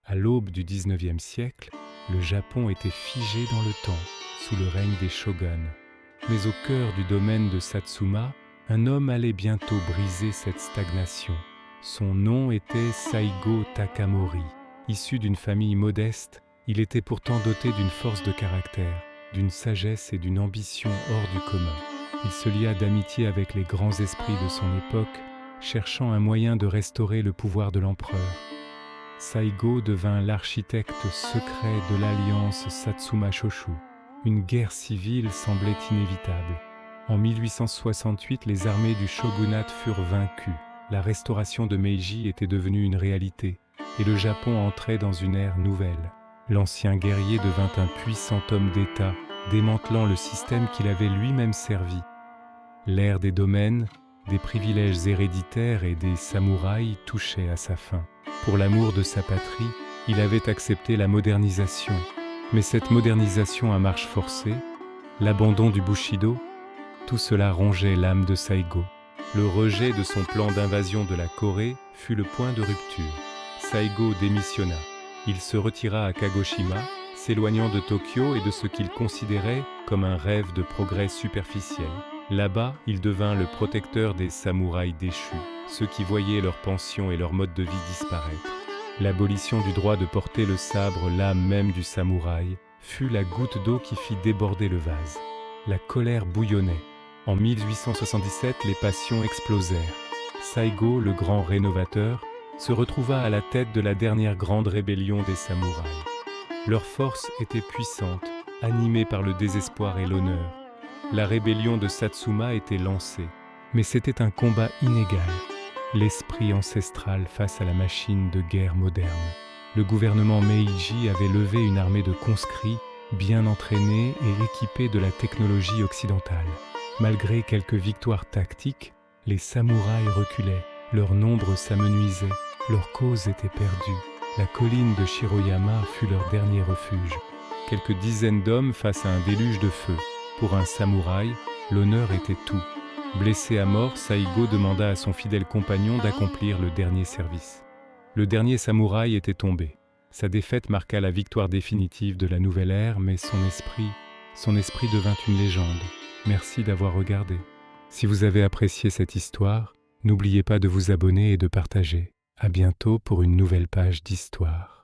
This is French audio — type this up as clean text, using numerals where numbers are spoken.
À l'aube du XIXe siècle, le Japon était figé dans le temps, sous le règne des shoguns. Mais au cœur du domaine de Satsuma, un homme allait bientôt briser cette stagnation. Son nom était Saigo Takamori. Issu d'une famille modeste, il était pourtant doté d'une force de caractère, d'une sagesse et d'une ambition hors du commun. Il se lia d'amitié avec les grands esprits de son époque, cherchant un moyen de restaurer le pouvoir de l'empereur. Saigo devint l'architecte secret de l'alliance Satsuma-Shoshu. Une guerre civile semblait inévitable. En 1868, les armées du shogunat furent vaincues. La restauration de Meiji était devenue une réalité, et le Japon entrait dans une ère nouvelle. L'ancien guerrier devint un puissant homme d'État, démantelant le système qu'il avait lui-même servi. L'ère des domaines, des privilèges héréditaires et des samouraïs touchait à sa fin. Pour l'amour de sa patrie, il avait accepté la modernisation. Mais cette modernisation à marche forcée, l'abandon du Bushido, tout cela rongeait l'âme de Saigo. Le rejet de son plan d'invasion de la Corée fut le point de rupture. Saigo démissionna. Il se retira à Kagoshima, s'éloignant de Tokyo et de ce qu'il considérait comme un rêve de progrès superficiel. Là-bas, il devint le protecteur des samouraïs déchus, ceux qui voyaient leur pension et leur mode de vie disparaître. L'abolition du droit de porter le sabre, l'âme même du samouraï, fut la goutte d'eau qui fit déborder le vase. La colère bouillonnait. En 1877, les passions explosèrent. Saigo, le grand rénovateur, se retrouva à la tête de la dernière grande rébellion des samouraïs. Leur force était puissante, animée par le désespoir et l'honneur. La rébellion de Satsuma était lancée, mais c'était un combat inégal. L'esprit ancestral face à la machine de guerre moderne. Le gouvernement Meiji avait levé une armée de conscrits, bien entraînés et équipés de la technologie occidentale. Malgré quelques victoires tactiques, les samouraïs reculaient, leur nombre s'amenuisait, leur cause était perdue. La colline de Shiroyama fut leur dernier refuge. Quelques dizaines d'hommes face à un déluge de feu. Pour un samouraï, l'honneur était tout. Blessé à mort, Saigo demanda à son fidèle compagnon d'accomplir le dernier service. Le dernier samouraï était tombé. Sa défaite marqua la victoire définitive de la nouvelle ère, mais son esprit devint une légende. Merci d'avoir regardé. Si vous avez apprécié cette histoire, n'oubliez pas de vous abonner et de partager. À bientôt pour une nouvelle page d'histoire.